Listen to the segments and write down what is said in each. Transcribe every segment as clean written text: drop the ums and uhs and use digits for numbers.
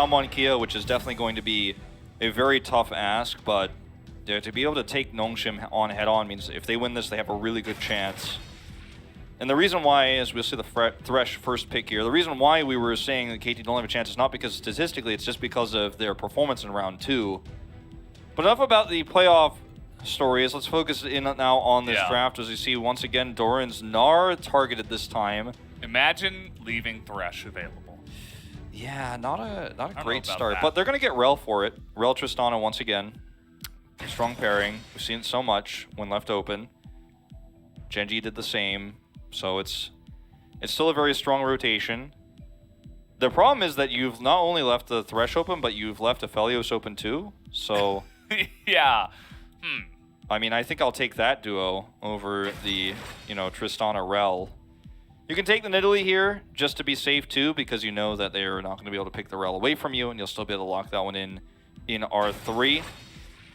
combo on Kia, which is definitely going to be a very tough ask, but to be able to take Nongshim on head-on means if they win this, they have a really good chance. And the reason why, as we'll see the Thresh first pick here, the reason why we were saying that KT don't have a chance is not because statistically, it's just because of their performance in round 2. But enough about the playoff stories. Let's focus in now on this draft. As you see, once again, Doran's Gnar targeted this time. Imagine leaving Thresh available. Yeah, not a great start, but they're going to get Rel for it. Rel Tristana once again. Strong pairing. We've seen it so much when left open. Gen.G did the same. So it's still a very strong rotation. The problem is that you've not only left the Thresh open, but you've left Aphelios open too. So yeah. I mean, I think I'll take that duo over the, Tristana Rel. You can take the Nidalee here just to be safe too, because you know that they're not going to be able to pick the Rel away from you, and you'll still be able to lock that one in R3.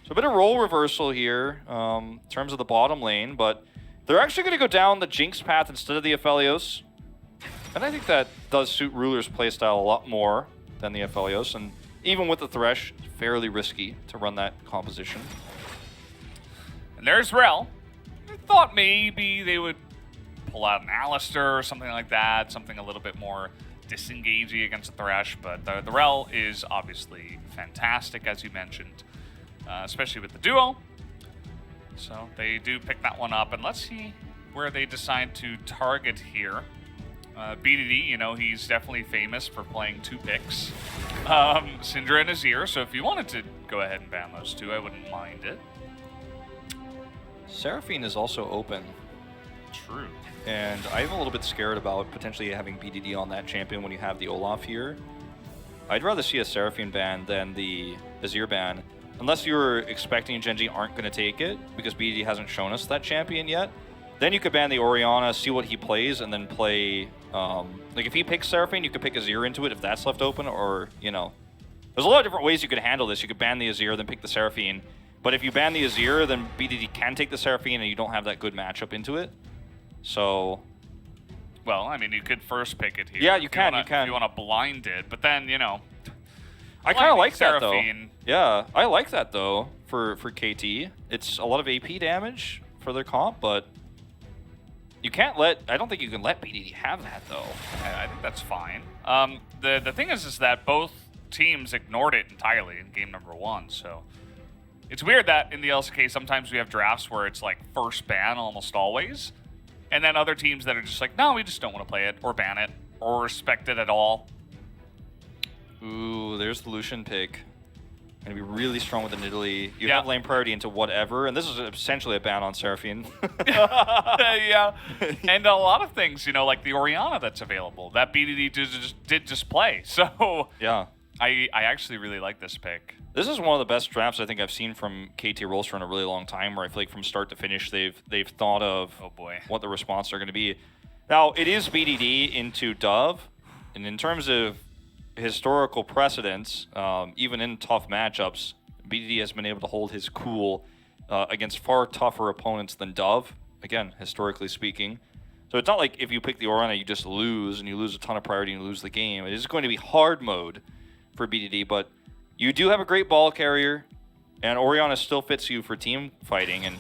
So a bit of role reversal here in terms of the bottom lane, but they're actually going to go down the Jinx path instead of the Aphelios. And I think that does suit Ruler's playstyle a lot more than the Aphelios. And even with the Thresh, it's fairly risky to run that composition. And there's Rel. I thought maybe they would pull out an Alistar or something like that, something a little bit more disengaging against the Thresh. But the Rel is obviously fantastic, as you mentioned, especially with the duo. So they do pick that one up, and let's see where they decide to target here. BDD, he's definitely famous for playing 2 picks. Syndra and Azir, so if you wanted to go ahead and ban those 2, I wouldn't mind it. Seraphine is also open. True. And I'm a little bit scared about potentially having BDD on that champion when you have the Olaf here. I'd rather see a Seraphine ban than the Azir ban. Unless you're expecting Gen.G aren't going to take it, because BDD hasn't shown us that champion yet. Then you could ban the Orianna, see what he plays, and then play... like, if he picks Seraphine, you could pick Azir into it if that's left open, or, There's a lot of different ways you could handle this. You could ban the Azir, then pick the Seraphine. But if you ban the Azir, then BDD can take the Seraphine, and you don't have that good matchup into it. So... Well, I mean, you could first pick it here. Yeah, you can. If you want to blind it, but then, I kind of like that, though. Seraphine. Yeah, I like that, though, for KT. It's a lot of AP damage for their comp, but you can't let... I don't think you can let BDD have that, though. I think that's fine. The thing is that both teams ignored it entirely in game number 1, so... It's weird that in the LCK, sometimes we have drafts where it's like first ban almost always, and then other teams that are just like, no, we just don't want to play it, or ban it, or respect it at all. Ooh, there's the Lucian pick. Gonna be really strong with the Nidalee. You have lane priority into whatever, and this is essentially a ban on Seraphine. Yeah, and a lot of things, like the Orianna that's available, that BDD did just play. So yeah, I actually really like this pick. This is one of the best drafts I think I've seen from KT Rolster in a really long time, where I feel like from start to finish they've thought of what the response are going to be. Now, it is BDD into Dove, and in terms of historical precedents, even in tough matchups, BDD has been able to hold his cool against far tougher opponents than Dove, again, historically speaking. So it's not like if you pick the Orianna, you just lose, and you lose a ton of priority and you lose the game. It is going to be hard mode for BDD, but you do have a great ball carrier, and Orianna still fits you for team fighting, and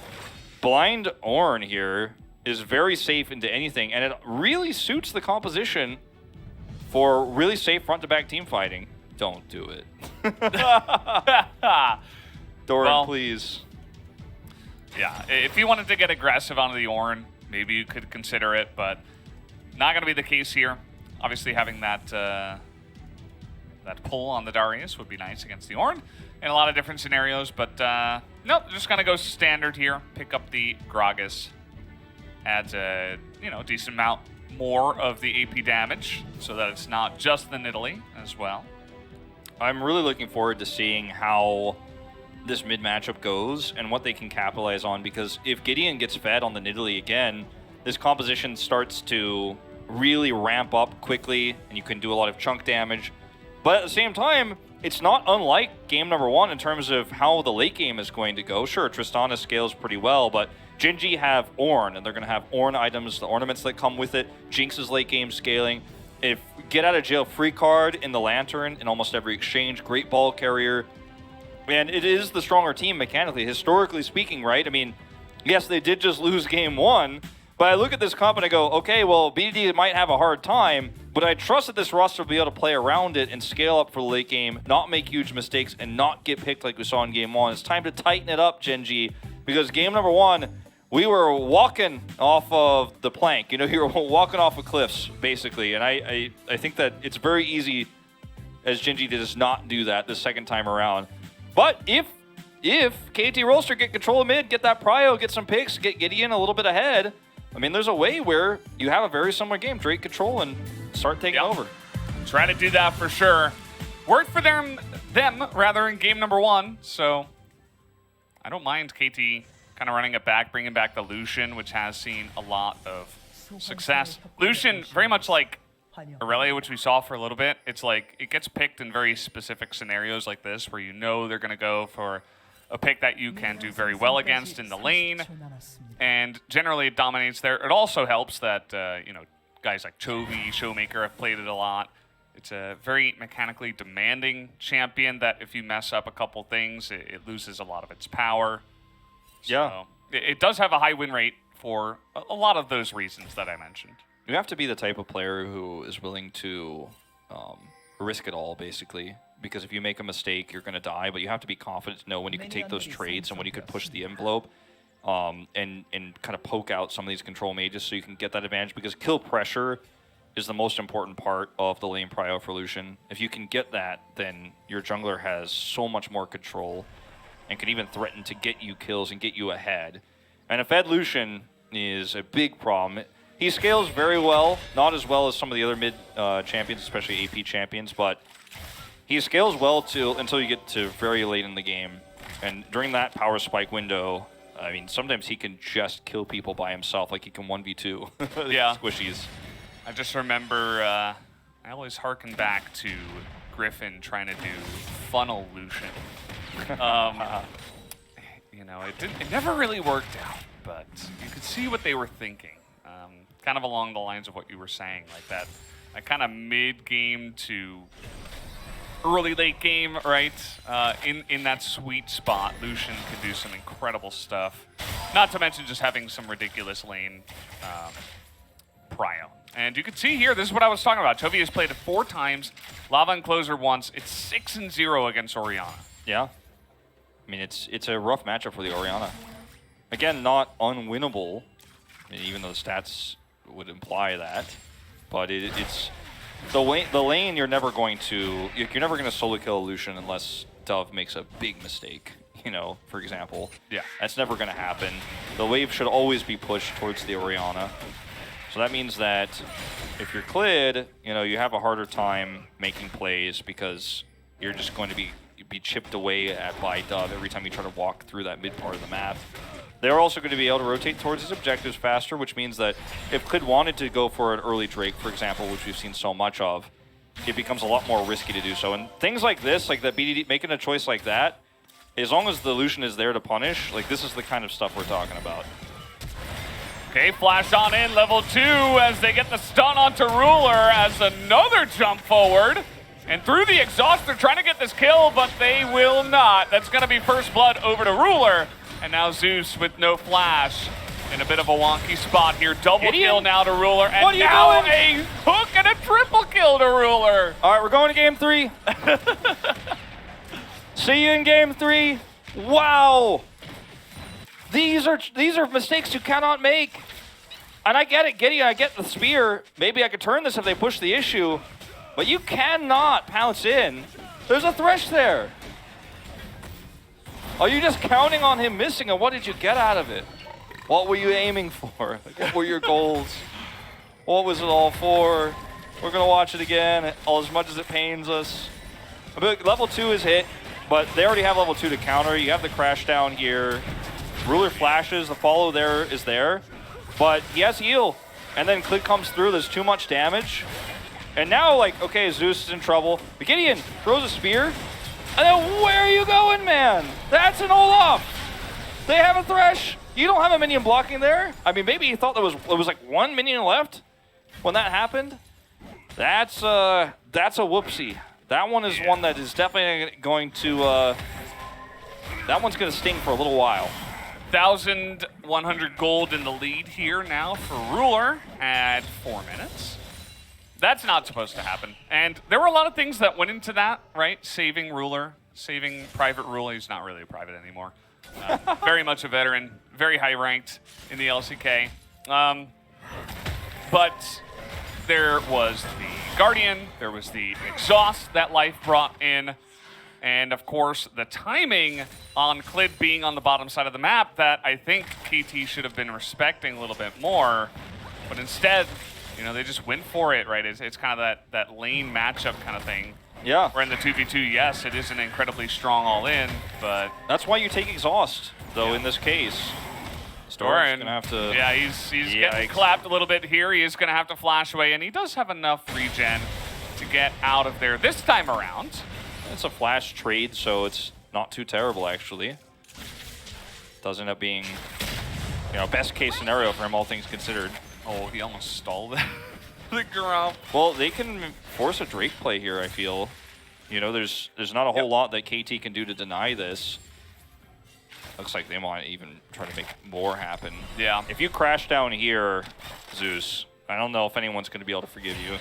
blind Ornn here is very safe into anything, and it really suits the composition for really safe front-to-back team fighting. Don't do it. Doran, please. Yeah, if you wanted to get aggressive onto the Ornn, maybe you could consider it, but not going to be the case here. Obviously, having that that pull on the Darius would be nice against the Ornn in a lot of different scenarios, but nope, just going to go standard here. Pick up the Gragas. Adds a decent amount more of the AP damage, so that it's not just the Nidalee as well. I'm really looking forward to seeing how this mid matchup goes and what they can capitalize on, because if Gideon gets fed on the Nidalee again, this composition starts to really ramp up quickly, and you can do a lot of chunk damage. But at the same time, it's not unlike game number 1 in terms of how the late game is going to go. Sure, Tristana scales pretty well, but Gen.G have Ornn, and they're going to have Ornn items, the ornaments that come with it, Jinx's late game scaling. if get out of jail free card in the Lantern in almost every exchange, great ball carrier. And it is the stronger team mechanically, historically speaking, right? I mean, yes, they did just lose game 1, but I look at this comp and I go, okay, well, BDD might have a hard time, but I trust that this roster will be able to play around it and scale up for the late game, not make huge mistakes, and not get picked like we saw in game 1. It's time to tighten it up, Gen.G, because game number 1, we were walking off of the plank. You know, you were walking off of cliffs, basically. And I think that it's very easy, as Gen.G to just not do that the second time around. But if KT Rolster get control of mid, get that prio, get some picks, get Gideon a little bit ahead, I mean, there's a way where you have a very similar game, Drake control, and start taking over. Try to do that for sure. Worked for them rather in game number 1, so I don't mind KT kind of running it back, bringing back the Lucian, which has seen a lot of success. Lucian, very much like Aurelia, which we saw for a little bit, it's like it gets picked in very specific scenarios like this where you know they're going to go for a pick that you can do very well against in the lane, and generally it dominates there. It also helps that, you know, guys like Chovy, Showmaker have played it a lot. It's a very mechanically demanding champion that if you mess up a couple things, it loses a lot of its power. Yeah. So it does have a high win rate for a lot of those reasons that I mentioned. You have to be the type of player who is willing to risk it all, basically. Because if you make a mistake, you're going to die, but you have to be confident to know when you can take those trades and when you can push the envelope and kind of poke out some of these control mages so you can get that advantage. Because kill pressure is the most important part of the lane prio for Lucian. If you can get that, then your jungler has so much more control and can even threaten to get you kills and get you ahead. And a fed Lucian is a big problem. He scales very well, not as well as some of the other mid champions, especially AP champions, but he scales well until you get to very late in the game. And during that power spike window, I mean, sometimes he can just kill people by himself, like he can 1v2. Yeah. Squishies. I just remember, I always harken back to Griffin trying to do funnel Lucian. You know, it never really worked out, but you could see what they were thinking. Kind of along the lines of what you were saying, like that kind of mid-game to early late game, right? In that sweet spot, Lucian could do some incredible stuff. Not to mention just having some ridiculous lane prio. And you can see here, this is what I was talking about. Chovy has played it 4 times, Lava Enclosure once. It's 6-0 against Orianna. Yeah. I mean, it's a rough matchup for the Orianna. Again, not unwinnable, I mean, even though the stats would imply that. But it's the lane. You're never going to solo kill Lucian unless Dove makes a big mistake. You know, for example. Yeah. That's never going to happen. The wave should always be pushed towards the Orianna. So that means that if you're Clid, you know, you have a harder time making plays because you're just going to be chipped away at by Dove every time you try to walk through that mid part of the map. They're also going to be able to rotate towards his objectives faster, which means that if Clid wanted to go for an early Drake, for example, which we've seen so much of, it becomes a lot more risky to do so. And things like this, like that BDD, making a choice like that, as long as the Lucian is there to punish, like this is the kind of stuff we're talking about. Okay, flash on in, level 2 as they get the stun onto Ruler as another jump forward. And through the exhaust, they're trying to get this kill, but they will not. That's going to be first blood over to Ruler. And now Zeus with no flash in a bit of a wonky spot here. Double kill now to Ruler. And now a hook and a triple kill to Ruler. All right, we're going to game 3. See you in game 3. Wow. These are mistakes you cannot make. And I get it, Gideon, I get the spear. Maybe I could turn this if they push the issue. But you cannot pounce in. There's a Thresh there. Are you just counting on him missing, and what did you get out of it? What were you aiming for? What were your goals? What was it all for? We're going to watch it again, all as much as it pains us. Level 2 is hit, but they already have level 2 to counter. You have the crash down here. Ruler flashes, the follow there is there, but he has heal. And then Clid comes through, there's too much damage. And now, like, okay, Zeus is in trouble. But Gideon throws a spear. And then where are you going, man? That's an Olaf. They have a Thresh. You don't have a minion blocking there. I mean, maybe he thought there was like 1 minion left when that happened. That's a whoopsie. That one is one that is definitely going to, that one's going to sting for a little while. 1,100 gold in the lead here now for Ruler at 4 minutes. That's not supposed to happen. And there were a lot of things that went into that, right? Saving Ruler, saving Private Ruler. He's not really a private anymore. Very much a veteran, very high ranked in the LCK. But there was the Guardian, there was the exhaust that Life brought in, and of course the timing on Clid being on the bottom side of the map that I think KT should have been respecting a little bit more, but instead, you know, they just went for it, right? It's kind of that lane matchup kind of thing. Yeah. Where in the 2v2, yes, it is an incredibly strong all-in, but... That's why you take exhaust, though, in this case. Doran, gonna have to... Yeah, he's getting clapped a little bit here. He is going to have to flash away, and he does have enough regen to get out of there this time around. It's a flash trade, so it's not too terrible, actually. Does end up being, you know, best case scenario for him, all things considered. Oh, he almost stalled the Grump. Well, they can force a Drake play here, I feel. You know, there's not a whole lot that KT can do to deny this. Looks like they might even try to make more happen. Yeah. If you crash down here, Zeus, I don't know if anyone's going to be able to forgive you.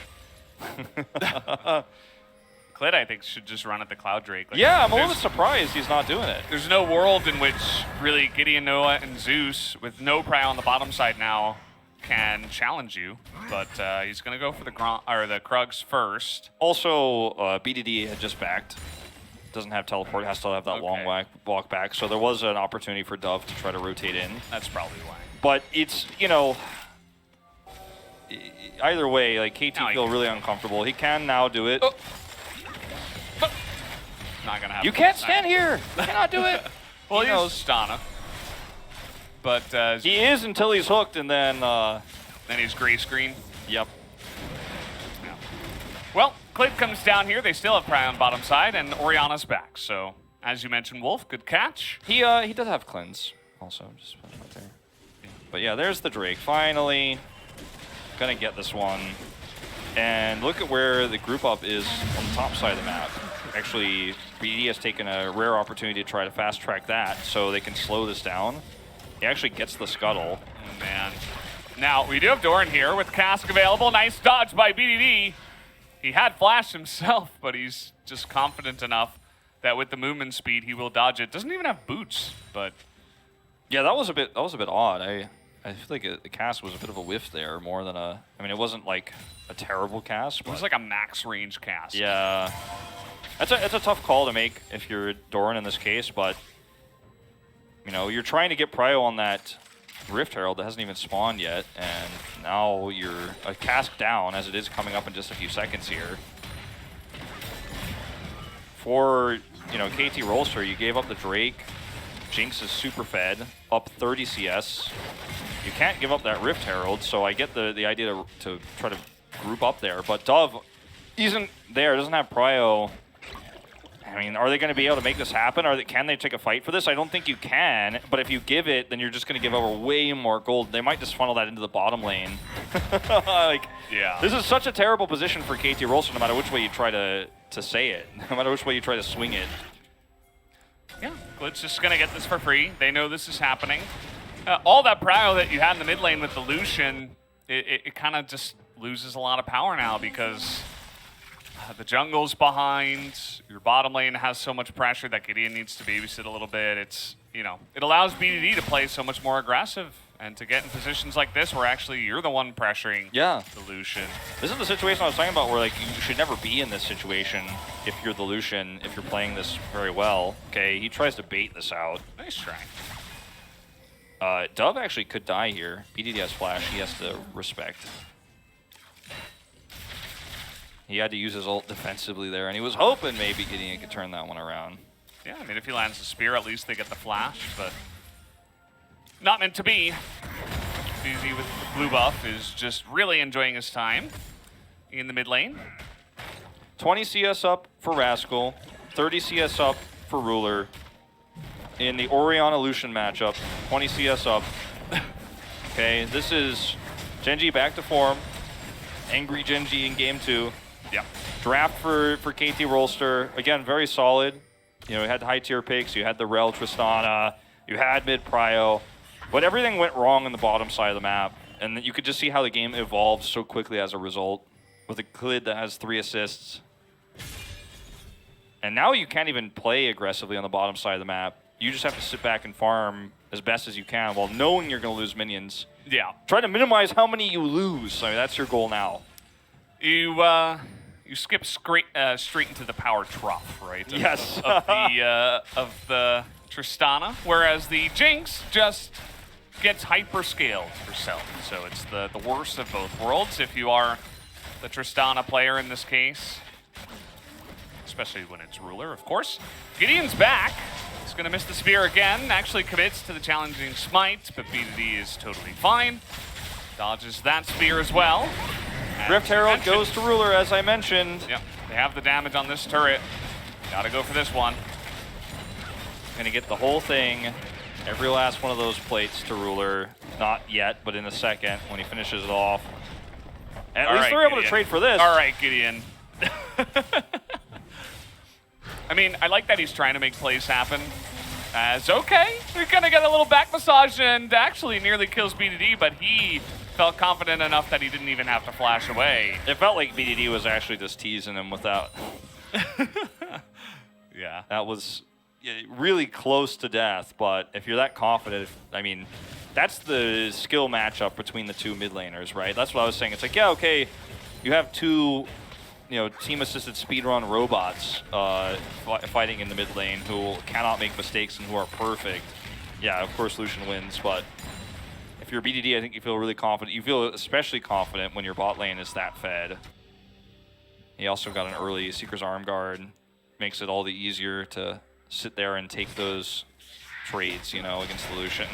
Clid, I think, should just run at the Cloud Drake. Like, yeah, I'm a little surprised he's not doing it. There's no world in which really Gideon, Noah, and Zeus, with no pry on the bottom side now, can challenge you. But he's going to go for the Krugs first. Also, BDD had just backed. Doesn't have teleport, has to have that long walk back. So there was an opportunity for Dove to try to rotate in. That's probably why. But it's, you know, either way, like KT feel really uncomfortable. He can now do it. Oh. Not gonna happen. You can't stand here. You cannot do it. Well, he knows Stana. But he is until he's hooked, and then he's gray screen. Yep. Yeah. Well, Clid comes down here. They still have pry on bottom side, and Oriana's back. So, as you mentioned, Wolf, good catch. He does have cleanse also. Just put him right there. Yeah. But yeah, there's the Drake. Finally, gonna get this one. And look at where the group up is on the top side of the map. Actually, BD has taken a rare opportunity to try to fast track that so they can slow this down. He actually gets the scuttle. Oh, man. Now, we do have Doran here with Cask available. Nice dodge by BDD. He had flash himself, but he's just confident enough that with the movement speed, he will dodge it. Doesn't even have boots, but... Yeah, that was a bit odd. I feel like the cast was a bit of a whiff there, more than a... I mean, it wasn't like a terrible cast. It was like a max range cast. Yeah. It's a tough call to make if you're Doran in this case, but you know, you're trying to get prio on that Rift Herald that hasn't even spawned yet, and now you're a cask down as it is coming up in just a few seconds here. For, you know, KT Rolster, you gave up the Drake. Jinx is super fed, up 30 CS. You can't give up that Rift Herald, so I get the idea to try to group up there, but Dove isn't there, doesn't have prio. I mean, are they going to be able to make this happen? Can they take a fight for this? I don't think you can, but if you give it, then you're just going to give over way more gold. They might just funnel that into the bottom lane. Like, yeah. This is such a terrible position for KT Rolster, no matter which way you try to say it, no matter which way you try to swing it. Yeah, Glitch just going to get this for free. They know this is happening. All that prio that you had in the mid lane with the Lucian, it kind of just loses a lot of power now because the jungle's behind. Your bottom lane has so much pressure that Gideon needs to babysit a little bit. It's, you know, it allows BDD to play so much more aggressive and to get in positions like this where actually you're the one pressuring the Lucian. This is the situation I was talking about where, like, you should never be in this situation if you're the Lucian, if you're playing this very well. Okay, he tries to bait this out. Nice try. Dove actually could die here. BDD has flash, he has to respect. He had to use his ult defensively there, and he was hoping maybe Gideon could turn that one around. Yeah, I mean, if he lands the spear, at least they get the flash, but not meant to be. BDD with the blue buff is just really enjoying his time in the mid lane. 20 CS up for Rascal, 30 CS up for Ruler. In the Oriana Lucian matchup, 20 CS up. Okay, this is Gen.G back to form. angry Gen.G in game 2. Yeah. Draft for KT Rolster, again, very solid. You know, you had the high tier picks, you had the Rel Tristana, you had mid Prio, but everything went wrong in the bottom side of the map. And you could just see how the game evolved so quickly as a result, with a Kid that has 3 assists. And now you can't even play aggressively on the bottom side of the map. You just have to sit back and farm as best as you can while knowing you're going to lose minions. Yeah. Try to minimize how many you lose. I mean, that's your goal now. You skip straight into the power trough, right? Yes. Of the Tristana, whereas the Jinx just gets hyper-scaled herself. So it's the worst of both worlds if you are the Tristana player in this case. Especially when it's Ruler, of course. Gideon's back. He's going to miss the spear again. Actually commits to the challenging smite, but BDD is totally fine. Dodges that spear as well. Rift Herald goes to Ruler, as I mentioned. Yep, they have the damage on this turret. Gotta go for this one. Gonna get the whole thing, every last one of those plates to Ruler. Not yet, but in a second when he finishes it off. At least they're able to trade for this. All right, Gideon. I mean, I like that he's trying to make plays happen. As okay, you're gonna get a little back massage and actually nearly kills BDD, but he felt confident enough that he didn't even have to flash away. It felt like BDD was actually just teasing him without. Yeah. That was really close to death, but if you're that confident, I mean, that's the skill matchup between the 2 mid laners, right? That's what I was saying. It's like, yeah, okay, you have 2, team-assisted speedrun robots fighting in the mid lane who cannot make mistakes and who are perfect. Yeah, of course Lucian wins, but if you're BDD, I think you feel really confident. You feel especially confident when your bot lane is that fed. He also got an early Seeker's Arm Guard. Makes it all the easier to sit there and take those trades, against the Lucian.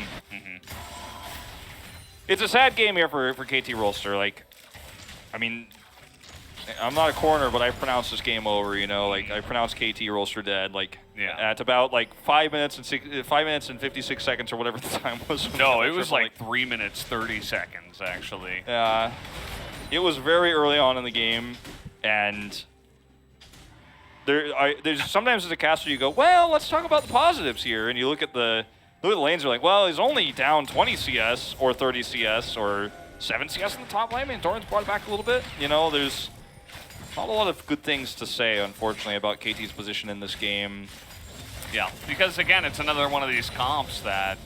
It's a sad game here for KT Rolster. Like, I mean, I'm not a corner, but I pronounce this game over, I pronounce KT Rolster dead. Like, at about 5 minutes and 56 seconds or whatever the time was. No, it was like 3 minutes 30 seconds actually. Yeah, it was very early on in the game, and there's sometimes as a caster you go, well, let's talk about the positives here, and you look at the lanes, you're like, well, he's only down 20 CS or 30 CS or 7 CS in the top lane. I mean, Doran's brought it back a little bit. There's not a lot of good things to say, unfortunately, about KT's position in this game. Yeah, because again, it's another one of these comps that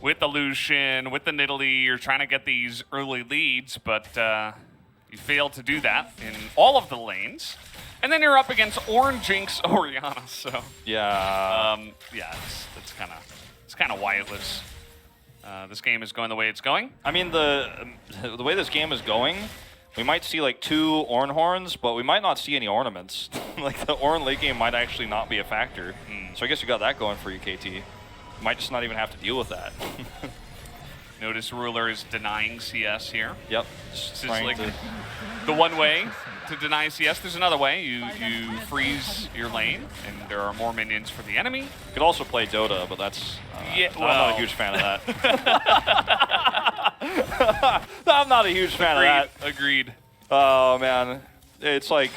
with the Lucian, with the Nidalee, you're trying to get these early leads, but you fail to do that in all of the lanes. And then you're up against Orange Jinx Orianna, so yeah, it's kind of why it was. This game is going the way it's going. I mean, the way this game is going, we might see 2 Ornhorns, but we might not see any ornaments. The Orn late game might actually not be a factor. So I guess you got that going for you, KT. You might just not even have to deal with that. Notice Ruler is denying CS here. Yep. This is like the one way to deny CS. There's another way. You freeze your lane, and there are more minions for the enemy. You could also play Dota, but that's... I'm not a huge fan of that. I'm not a huge fan of that. Agreed. Oh, man. It's like...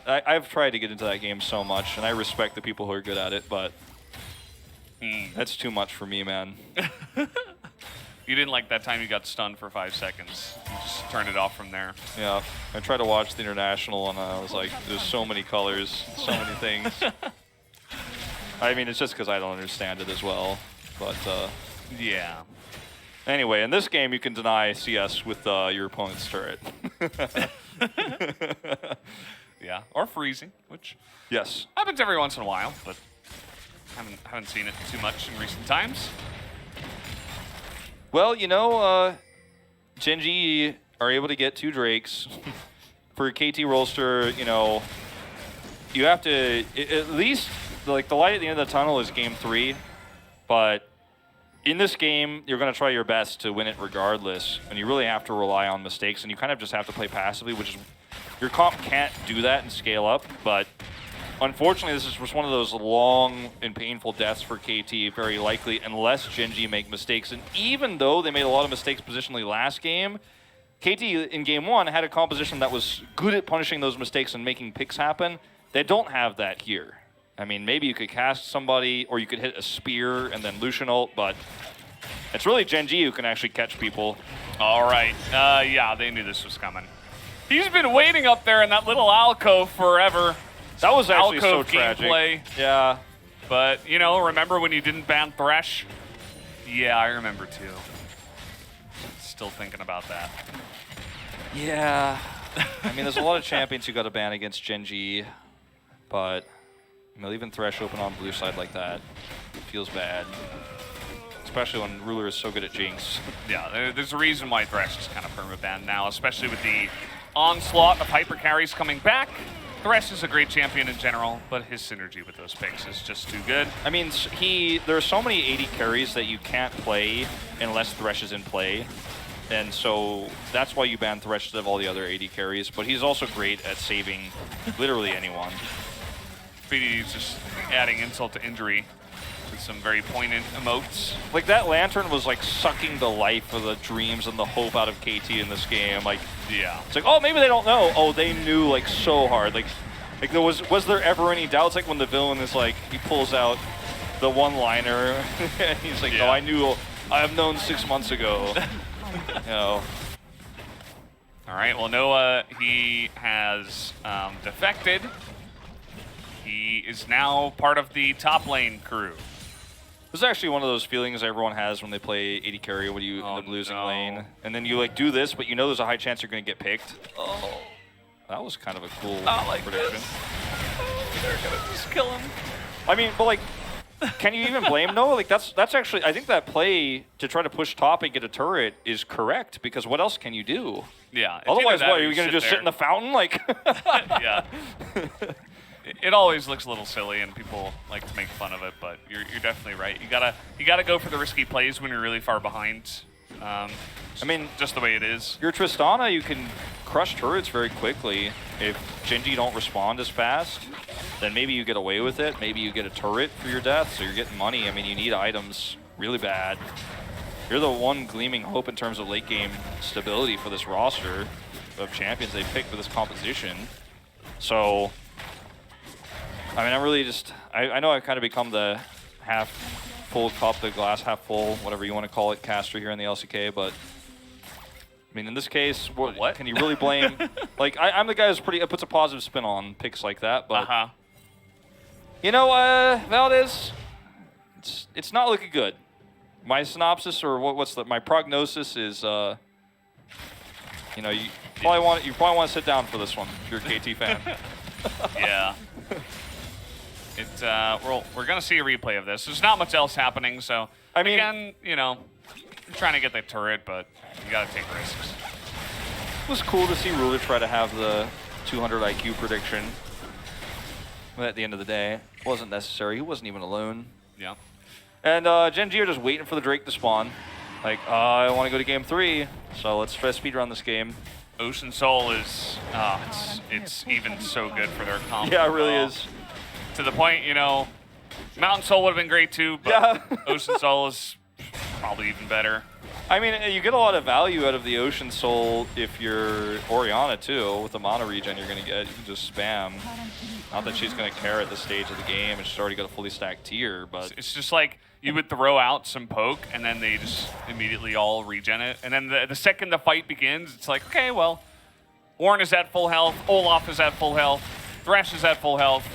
I've tried to get into that game so much, and I respect the people who are good at it, but... That's too much for me, man. You didn't like that time you got stunned for 5 seconds. You just turned it off from there. Yeah, I tried to watch the International, and I was like, there's so many colors, so many things. I mean, it's just because I don't understand it as well, but... yeah. Anyway, in this game, you can deny CS with your opponent's turret. Yeah, or freezing, which yes happens every once in a while, but haven't seen it too much in recent times. Well, Gen.G are able to get 2 Drakes. For KT Rolster, you have to at least the light at the end of the tunnel is game 3, but in this game, you're going to try your best to win it regardless, and you really have to rely on mistakes, and you kind of just have to play passively, which is your comp can't do that and scale up, but unfortunately, this is just one of those long and painful deaths for KT, very likely, unless Gen.G make mistakes. And even though they made a lot of mistakes positionally last game, KT in game 1 had a composition that was good at punishing those mistakes and making picks happen. They don't have that here. I mean, maybe you could cast somebody, or you could hit a spear and then Lucian ult, but it's really Gen.G who can actually catch people. All right. Yeah, they knew this was coming. He's been waiting up there in that little alcove forever. That was actually so alcove tragic. Gameplay. Yeah. But, you know, remember when you didn't ban Thresh? Yeah, I remember too. Still thinking about that. Yeah. I mean, there's a lot of champions who got a ban against Gen.G, but you know, leaving Thresh open on blue side like that feels bad. Especially when Ruler is so good at Jinx. Yeah, there's a reason why Thresh is kind of perma-banned now, especially with the onslaught of hyper carries coming back. Thresh is a great champion in general, but his synergy with those picks is just too good. I mean, there are so many 80 carries that you can't play unless Thresh is in play. And so that's why you ban Thresh instead of all the other 80 carries. But he's also great at saving literally anyone. BDD's just adding insult to injury with some very poignant emotes. Like, that Lantern was like sucking the life of the dreams and the hope out of KT in this game. Like, yeah. It's like, oh, maybe they don't know. Oh, they knew like so hard. Like there was there ever any doubts? Like when the villain is like, he pulls out the one-liner and he's like, yeah. no, I knew, I have known 6 months ago. You know. All right, well, Noah, he has defected. He is now part of the top lane crew. This is actually one of those feelings everyone has when they play 80 carry when you end up losing lane. And then you like do this, but you know there's a high chance you're going to get picked. Oh, that was kind of a cool prediction. Oh, they're going to just kill him. I mean, but like, can you even blame Noah? Like that's actually, I think that play to try to push top and get a turret is correct, because what else can you do? Yeah. Otherwise, what, are you going to just sit in the fountain? Like, yeah. It always looks a little silly, and people like to make fun of it. But you're definitely right. You gotta go for the risky plays when you're really far behind. I mean, just the way it is. You're Tristana, you can crush turrets very quickly. If Gen.G don't respond as fast, then maybe you get away with it. Maybe you get a turret for your death, so you're getting money. I mean, you need items really bad. You're the one gleaming hope in terms of late game stability for this roster of champions they picked for this composition. So, I mean, I'm really just, I know I've kind of become the half full cup, the glass half full, whatever you want to call it, caster here in the LCK, but I mean, in this case, what can you really blame? Like, I'm the guy who's puts a positive spin on picks like that, but you know, Valdez, it's not looking good. My synopsis, or my prognosis is, you know, you probably want to sit down for this one if you're a KT fan. Yeah. We're gonna see a replay of this. There's not much else happening, so I mean, again, you know, you're trying to get the turret, but you gotta take risks. It was cool to see Ruler try to have the 200 IQ prediction, but at the end of the day, it wasn't necessary. He wasn't even alone. Yeah. And Gen.G are just waiting for the Drake to spawn. Like, I want to go to game 3, so let's try to speedrun this game. Ocean Soul is, it's even so good for their combo. Yeah, it really is. To the point, you know, Mountain Soul would have been great too, but yeah. Ocean Soul is probably even better. I mean, you get a lot of value out of the Ocean Soul if you're Orianna too. With the mana regen you're going to get, you can just spam. Not that she's going to care at this stage of the game, and she's already got a fully stacked tier, but... It's just like you would throw out some poke, and then they just immediately all regen it. And then the second the fight begins, it's like, okay, well, Ornn is at full health, Olaf is at full health, Thresh is at full health.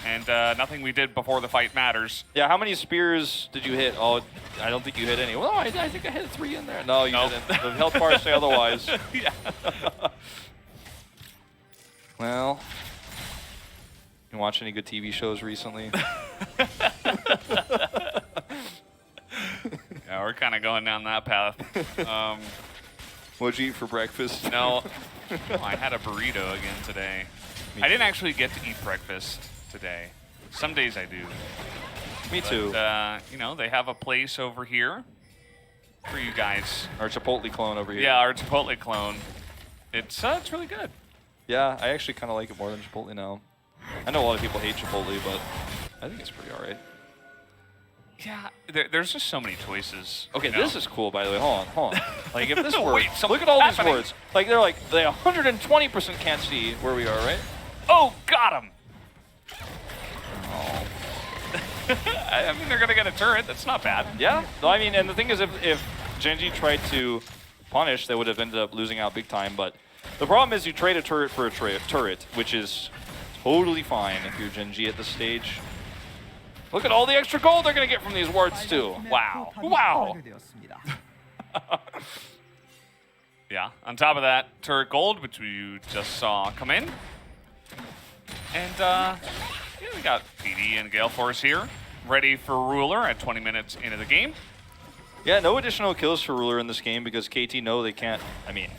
And nothing we did before the fight matters. Yeah, how many spears did you hit? Oh, I don't think you hit any. Well, I think I hit 3 in there. No, you didn't. The health bars say otherwise. Yeah. Well, you watch any good TV shows recently? Yeah, we're kind of going down that path. What'd you eat for breakfast? No, I had a burrito again today. I didn't actually get to eat breakfast today. Some days I do. Me too. You know, they have a place over here for you guys. Our Chipotle clone over here. Yeah, our Chipotle clone. It's really good. Yeah, I actually kind of like it more than Chipotle now. I know a lot of people hate Chipotle, but I think it's pretty alright. Yeah, there's just so many choices. Okay, you know? this is cool, by the way. Hold on. Like, if this Oh, were... wait, Look at all these happening. words. Like, they 120% can't see where we are, right? Oh, got him. Oh. I mean, they're going to get a turret. That's not bad. Yeah. No, I mean, and the thing is, if Gen.G tried to punish, they would have ended up losing out big time. But the problem is you trade a turret for a turret, which is totally fine if you're Gen.G at this stage. Look at all the extra gold they're going to get from these wards, too. Wow. Wow. Yeah, on top of that, turret gold, which we just saw come in. And yeah, we got PD and Gale Force here, ready for Ruler at 20 minutes into the game. Yeah, no additional kills for Ruler in this game because KT know they can't, I mean,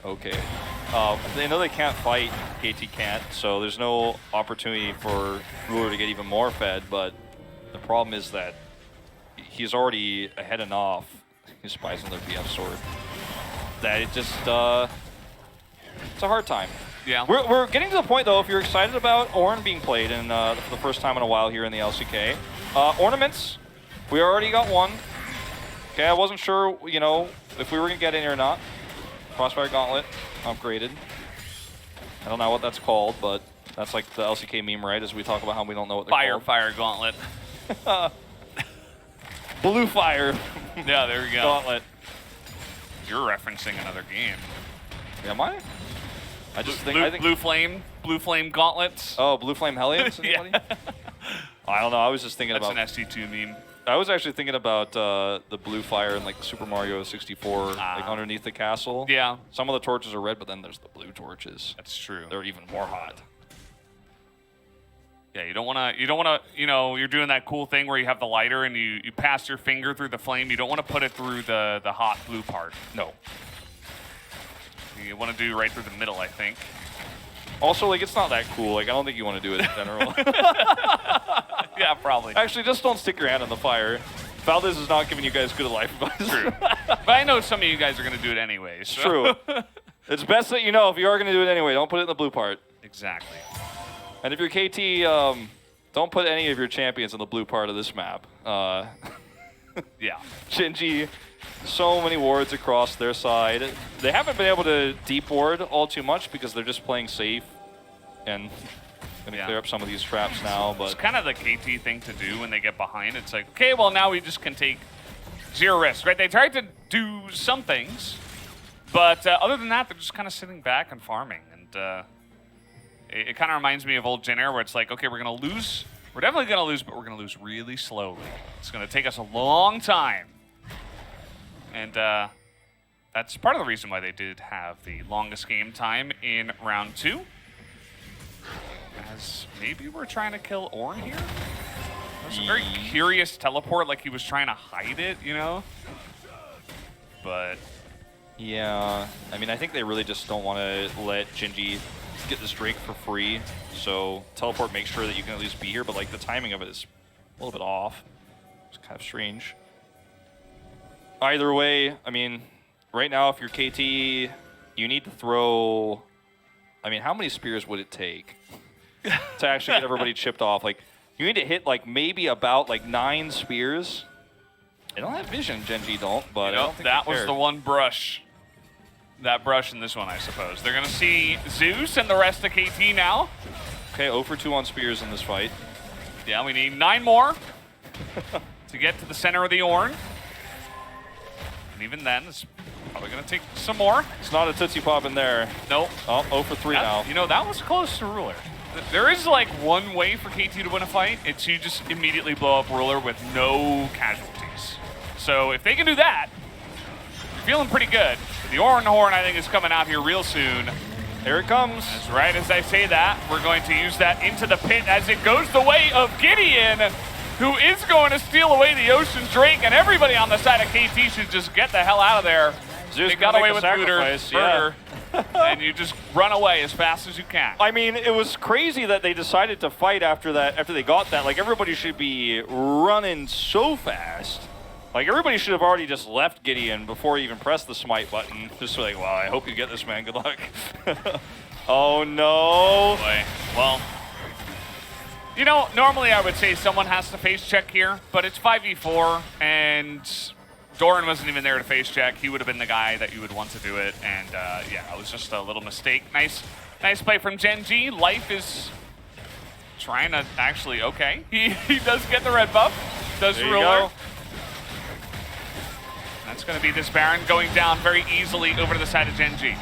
okay. They know they can't fight, KT can't, so there's no opportunity for Ruler to get even more fed, but the problem is that he's already ahead enough, he spies on their BF sword, that it just, it's a hard time. Yeah. We're getting to the point, though, if you're excited about Ornn being played in, for the first time in a while here in the LCK. Ornaments, we already got one. Okay, I wasn't sure, you know, if we were going to get in here or not. Crossfire Gauntlet, upgraded. I don't know what that's called, but that's like the LCK meme, right? As we talk about how we don't know what they're called. Fire Gauntlet. Blue Fire. Yeah, there we go. Gauntlet. You're referencing another game. Am I? I just think, I think Blue Flame Gauntlets. Oh, Blue Flame Hellions? Anybody? Yeah. I don't know. I was just thinking That's about. an ST2 meme. I was actually thinking about the blue fire in like Super Mario 64, like underneath the castle. Yeah. Some of the torches are red, but then there's the blue torches. That's true. They're even more hot. Yeah, you don't want to, you know, you're doing that cool thing where you have the lighter and you pass your finger through the flame. You don't want to put it through the hot blue part. No. You want to do right through the middle, I think. Also, like, it's not that cool. Like, I don't think you want to do it in general. Yeah, probably. Actually, just don't stick your hand in the fire. Valdez is not giving you guys good life advice. True. But I know some of you guys are going to do it anyway. So. True. It's best that you know if you are going to do it anyway, don't put it in the blue part. Exactly. And if you're KT, don't put any of your champions in the blue part of this map. Yeah. Gen.G, so many wards across their side. They haven't been able to deep ward all too much because they're just playing safe and going to clear up some of these traps now. But it's kind of the KT thing to do when they get behind. It's like, okay, well, now we just can take zero risk, right? They tried to do some things, but other than that, they're just kind of sitting back and farming. And it kind of reminds me of old Gen Air where it's like, okay, we're going to lose. We're definitely going to lose, but we're going to lose really slowly. It's going to take us a long time. And that's part of the reason why they did have the longest game time in round 2. As maybe we're trying to kill Ornn here. It was a very curious teleport, like he was trying to hide it, you know? But yeah, I mean, I think they really just don't want to let Gen.G get this Drake for free. So teleport makes sure that you can at least be here, but like the timing of it is a little bit off. It's kind of strange. Either way, I mean, right now if you're KT, you need to throw, I mean, how many spears would it take to actually get everybody chipped off? Like, you need to hit like maybe about like 9 spears. They don't have vision, Gen.G don't, but I don't think that they was cared. the one brush. That brush in this one, I suppose. They're going to see Zeus and the rest of KT now. Okay, 0 for 2 on spears in this fight. Yeah, we need 9 more to get to the center of the Ornn. And even then, it's probably going to take some more. It's not a Tootsie Pop in there. Nope. Oh, 0 for 3 now. You know, that was close to Ruler. There is like one way for KT to win a fight. It's you just immediately blow up Ruler with no casualties. So if they can do that, you're feeling pretty good. The Ornn Horn, I think, is coming out here real soon. Here it comes. As right as I say that, we're going to use that into the pit as it goes the way of Gideon, who is going to steal away the Ocean's Drake, and everybody on the side of KT should just get the hell out of there. Zeus they got away with sacrifice, Booter, and you just run away as fast as you can. I mean, it was crazy that they decided to fight after that. After they got that, like everybody should be running so fast. Like everybody should have already just left Gideon before he even pressed the smite button. Just like, well, I hope you get this, man. Good luck. Oh no. Boy. Well, You know, normally I would say someone has to face check here, but it's 5v4, and Doran wasn't even there to face check. He would have been the guy that you would want to do it, and yeah, it was just a little mistake. Nice play from Gen.G. Life is trying to actually, okay. He does get the red buff, does Ruler. That's going to be this Baron going down very easily over to the side of Gen.G.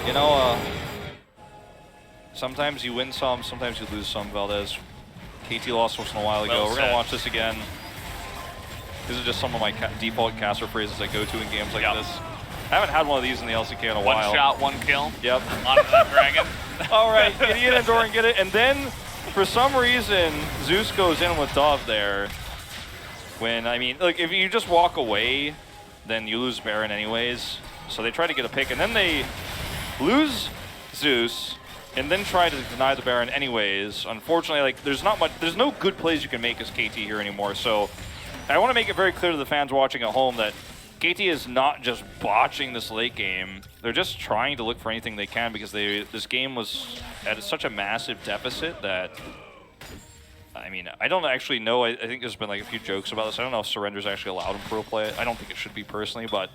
You know, sometimes you win some, sometimes you lose some, Valdez. KT lost once in a while ago. We're going to watch this again. These are just some of my default caster phrases I go to in games like this. I haven't had one of these in the LCK in a while. One shot, one kill. Yep. On that dragon. All right, Idiot and Doran get it. And then, for some reason, Zeus goes in with Dove there. When, I mean, look, if you just walk away, then you lose Baron anyways. So they try to get a pick, and then they lose Zeus, and then try to deny the Baron anyways. Unfortunately, like, there's no good plays you can make as KT here anymore. So I want to make it very clear to the fans watching at home that KT is not just botching this late game. They're just trying to look for anything they can because this game was at such a massive deficit that, I mean, I don't actually know. I think there's been like a few jokes about this. I don't know if surrender's actually allowed in pro play. I don't think it should be personally, but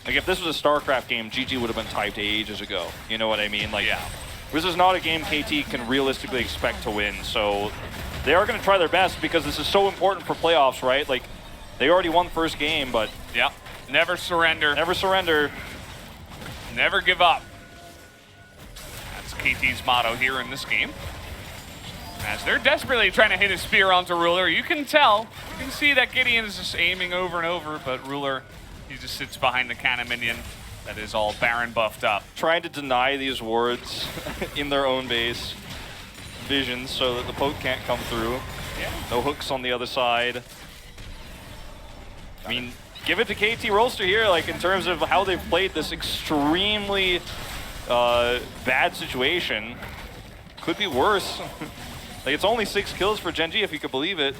like if this was a StarCraft game, GG would have been typed ages ago. You know what I mean? Like, this is not a game KT can realistically expect to win. So they are going to try their best because this is so important for playoffs, right? Like, they already won the first game, but never surrender. Never surrender. Never give up. That's KT's motto here in this game. As they're desperately trying to hit a spear onto Ruler, you can tell, you can see that Gideon is just aiming over and over, but Ruler, he just sits behind the cannon minion that is all Baron buffed up. Trying to deny these wards in their own base visions so that the poke can't come through. No hooks on the other side. I mean, give it to KT Rolster here, like in terms of how they've played this extremely bad situation. Could be worse. Like, it's only 6 kills for Gen.G, if you could believe it.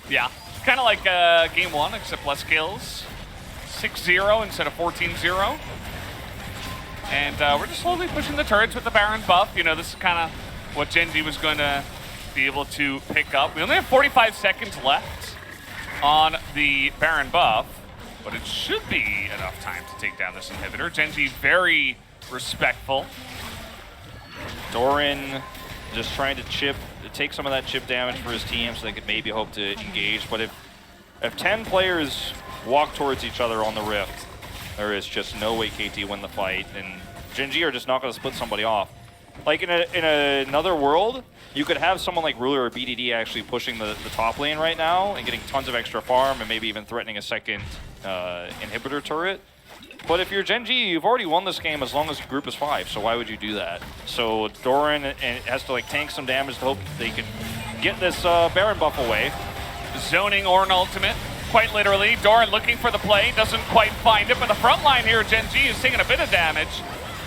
Yeah, kind of like game 1, except less kills. 6-0 instead of 14-0. And we're just slowly pushing the turrets with the Baron buff. You know, this is kind of what Gen.G was going to be able to pick up. We only have 45 seconds left on the Baron buff, but it should be enough time to take down this inhibitor. Gen.G very respectful. Doran just trying to take some of that chip damage for his team so they could maybe hope to engage. But if 10 players walk towards each other on the Rift, there is just no way KT win the fight, and Gen.G are just not going to split somebody off. Like in another world, you could have someone like Ruler or BDD actually pushing the top lane right now and getting tons of extra farm and maybe even threatening a second inhibitor turret. But if you're Gen.G, you've already won this game as long as the group is 5, so why would you do that? So Doran has to like tank some damage to hope they can get this Baron buff away. Zoning Ornn ultimate, quite literally. Doran looking for the play, doesn't quite find it, but the front line here, Gen.G is taking a bit of damage.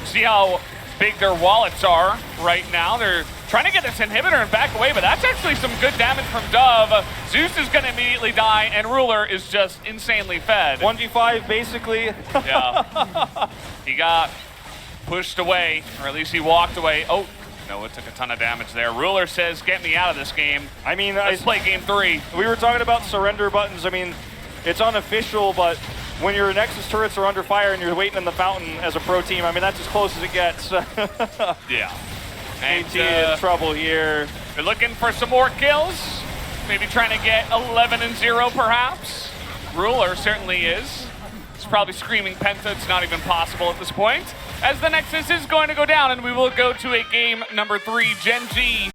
See how big their wallets are right now. They're trying to get this inhibitor and back away, but that's actually some good damage from Dove. Zeus is going to immediately die, and Ruler is just insanely fed. 1v5, basically. Yeah. He got pushed away, or at least he walked away. Oh, no, it took a ton of damage there. Ruler says, get me out of this game. I mean, let's play game 3. We were talking about surrender buttons. I mean, it's unofficial, but when your Nexus turrets are under fire and you're waiting in the fountain as a pro team, I mean, that's as close as it gets. Yeah. KT in trouble here. They're looking for some more kills. Maybe trying to get 11-0 perhaps. Ruler certainly is. He's probably screaming Penta. It's not even possible at this point. As the Nexus is going to go down, and we will go to a game number 3. Gen.G